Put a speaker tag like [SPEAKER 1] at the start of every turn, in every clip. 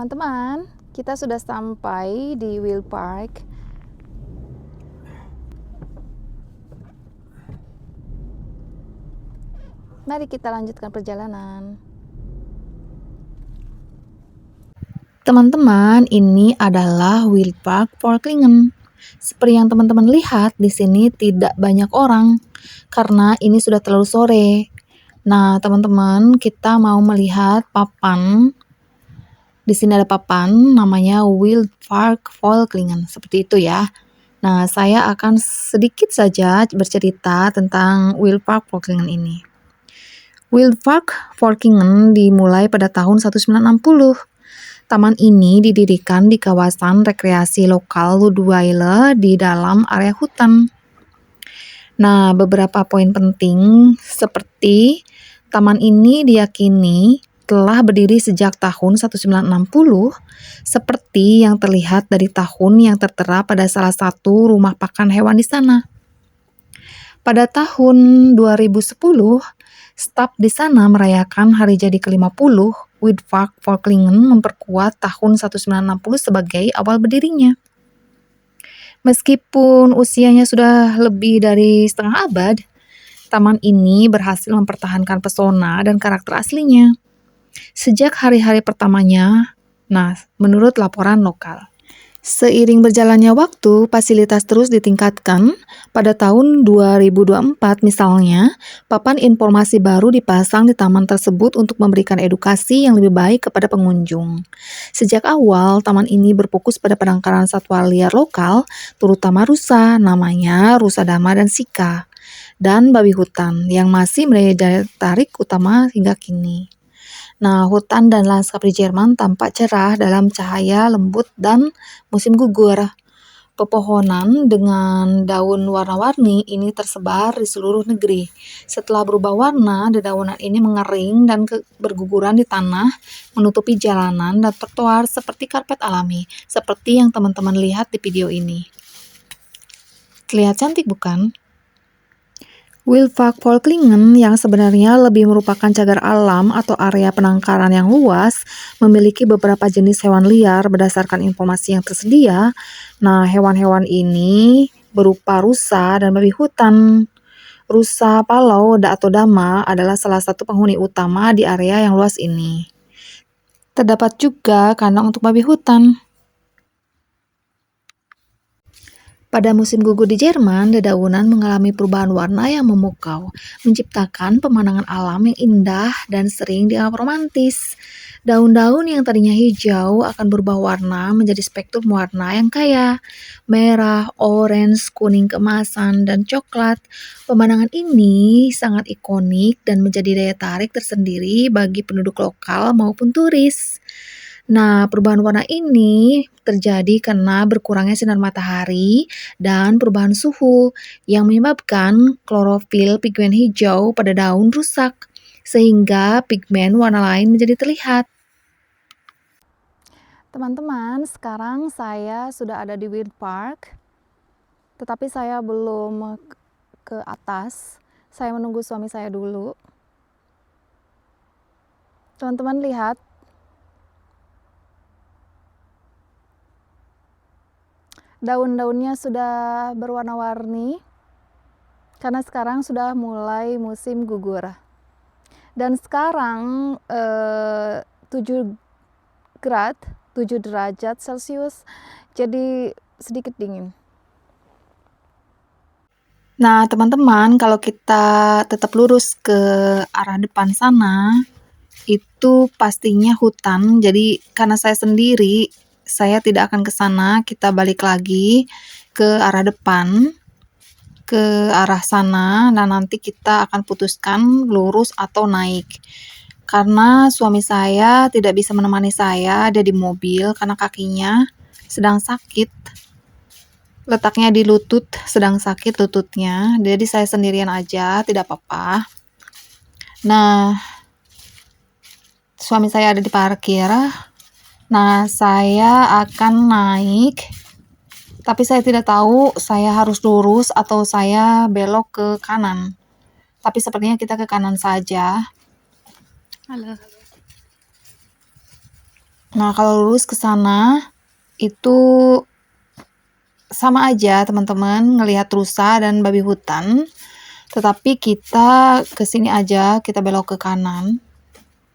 [SPEAKER 1] Teman-teman, kita sudah sampai di Wheel Park. Mari kita lanjutkan perjalanan. Teman-teman, ini adalah Wheel Park Forklingen. Seperti yang teman-teman lihat, di sini tidak banyak orang karena ini sudah terlalu sore. Nah, teman-teman, kita mau melihat papan. Di sini ada papan namanya Wheel Park Forklingen, seperti itu ya. Nah, saya akan sedikit saja bercerita tentang Wheel Park Forklingen ini. Wheel Park Forklingen dimulai pada tahun 1960. Taman ini didirikan di kawasan rekreasi lokal Ludweiler di dalam area hutan. Nah, beberapa poin penting seperti taman ini diyakini telah berdiri sejak tahun 1960, seperti yang terlihat dari tahun yang tertera pada salah satu rumah pakan hewan di sana. Pada tahun 2010, staf di sana merayakan hari jadi ke-50, Wheel Park Forklingen memperkuat tahun 1960 sebagai awal berdirinya. Meskipun usianya sudah lebih dari setengah abad, taman ini berhasil mempertahankan pesona dan karakter aslinya. Sejak hari-hari pertamanya, menurut laporan lokal. Seiring berjalannya waktu, fasilitas terus ditingkatkan. Pada tahun 2024 misalnya, papan informasi baru dipasang di taman tersebut untuk memberikan edukasi yang lebih baik kepada pengunjung. Sejak awal, taman ini berfokus pada penangkaran satwa liar lokal, terutama rusa, namanya rusa dama dan sika, dan babi hutan yang masih menjadi daya tarik utama hingga kini. Nah, hutan dan lanskap di Jerman tampak cerah dalam cahaya lembut dan musim gugur. Pepohonan dengan daun warna-warni ini tersebar di seluruh negeri. Setelah berubah warna, dedaunan ini mengering dan berguguran di tanah, menutupi jalanan dan trotoar seperti karpet alami, seperti yang teman-teman lihat di video ini. Terlihat cantik bukan? Wheel Park Forklingen yang sebenarnya lebih merupakan cagar alam atau area penangkaran yang luas, memiliki beberapa jenis hewan liar berdasarkan informasi yang tersedia. Nah, hewan-hewan ini berupa rusa dan babi hutan. Rusa palau atau dama adalah salah satu penghuni utama di area yang luas ini. Terdapat juga kandang untuk babi hutan. Pada musim gugur di Jerman, dedaunan mengalami perubahan warna yang memukau, menciptakan pemandangan alam yang indah dan sering dianggap romantis. Daun-daun yang tadinya hijau akan berubah warna menjadi spektrum warna yang kaya, merah, orange, kuning keemasan, dan coklat. Pemandangan ini sangat ikonik dan menjadi daya tarik tersendiri bagi penduduk lokal maupun turis. Nah, perubahan warna ini terjadi karena berkurangnya sinar matahari dan perubahan suhu yang menyebabkan klorofil pigmen hijau pada daun rusak, sehingga pigmen warna lain menjadi terlihat. Teman-teman, sekarang saya sudah ada di Wheel Park, tetapi saya belum ke atas. Saya menunggu suami saya dulu. Teman-teman lihat, daun-daunnya sudah berwarna-warni karena sekarang sudah mulai musim gugur. Dan sekarang 7 derajat Celcius, jadi sedikit dingin. Nah, teman-teman, kalau kita tetap lurus ke arah depan sana, itu pastinya hutan. Jadi karena saya sendiri, saya tidak akan ke sana. Kita balik lagi ke arah depan, ke arah sana, dan nanti kita akan putuskan lurus atau naik. Karena suami saya tidak bisa menemani saya, dia di mobil karena kakinya sedang sakit. Letaknya di lutut, sedang sakit lututnya. Jadi saya sendirian aja, tidak apa-apa. Nah, suami saya ada di parkir. Nah, saya akan naik, tapi saya tidak tahu saya harus lurus atau saya belok ke kanan. Tapi sepertinya kita ke kanan saja. Halo. Nah, kalau lurus ke sana itu sama aja teman-teman ngelihat rusa dan babi hutan, tetapi kita ke sini aja, kita belok ke kanan.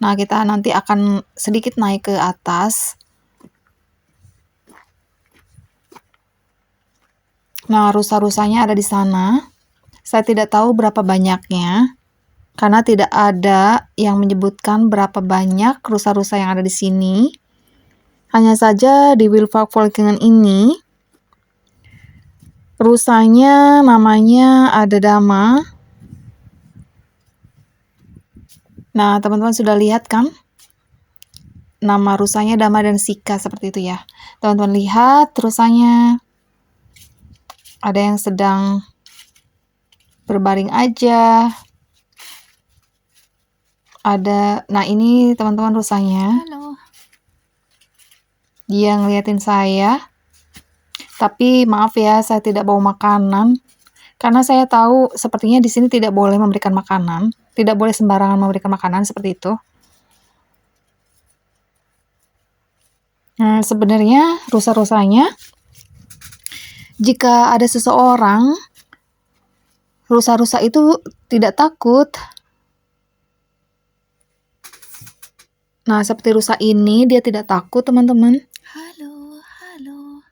[SPEAKER 1] Nah, kita nanti akan sedikit naik ke atas. Nah, rusa-rusanya ada di sana. Saya tidak tahu berapa banyaknya, karena tidak ada yang menyebutkan berapa banyak rusa-rusa yang ada di sini. Hanya saja di Wildparkvolkingen ini, rusanya namanya ada Dama. Nah, teman-teman sudah lihat kan? Nama rusanya Dama dan Sika seperti itu ya. Teman-teman lihat rusanya. Ada yang sedang berbaring aja. Nah ini teman-teman rusanya.
[SPEAKER 2] Halo.
[SPEAKER 1] Dia ngeliatin saya. Tapi maaf ya, saya tidak bawa makanan. Karena saya tahu sepertinya di sini tidak boleh memberikan makanan. Tidak boleh sembarangan memberikan makanan seperti itu. Nah, sebenarnya rusa-rusanya, jika ada seseorang, rusa-rusa itu tidak takut. Nah, seperti rusa ini, dia tidak takut, teman-teman.
[SPEAKER 2] Halo.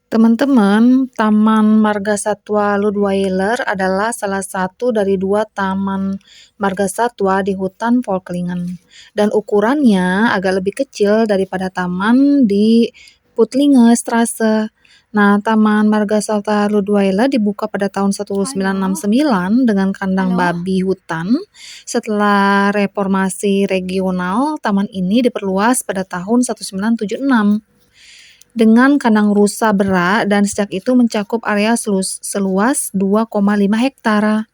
[SPEAKER 1] Teman-teman, Taman Marga Satwa Ludweiler adalah salah satu dari 2 taman marga satwa di hutan Volklingen. Dan ukurannya agak lebih kecil daripada taman di Puttlingerstraße. Nah, Taman Marga Satwa Ludweiler dibuka pada tahun 1969 dengan kandang
[SPEAKER 2] Halo.
[SPEAKER 1] babi hutan. Setelah reformasi regional, taman ini diperluas pada tahun 1976 dengan kandang rusa berak dan sejak itu mencakup area seluas 2,5 hektare.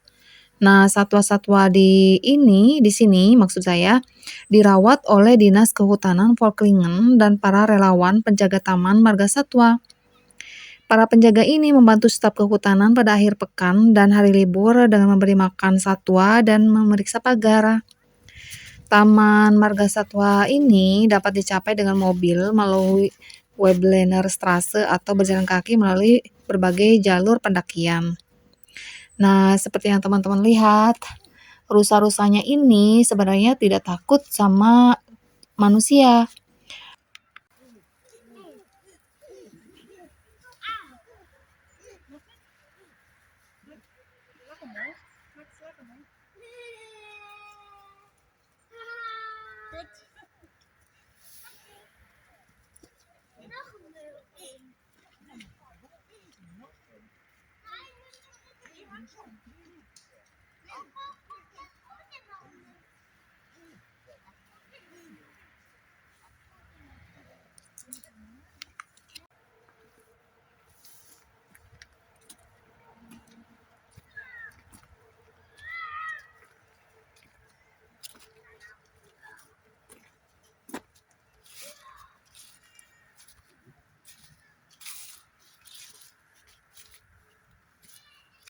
[SPEAKER 1] Nah, satwa-satwa di sini maksud saya, dirawat oleh Dinas Kehutanan Volklingen dan para relawan penjaga Taman Marga Satwa. Para penjaga ini membantu staf kehutanan pada akhir pekan dan hari libur dengan memberi makan satwa dan memeriksa pagar. Taman Marga Satwa ini dapat dicapai dengan mobil melalui Weblenerstraße atau berjalan kaki melalui berbagai jalur pendakian. Nah, seperti yang teman-teman lihat, rusa-rusanya ini sebenarnya tidak takut sama manusia.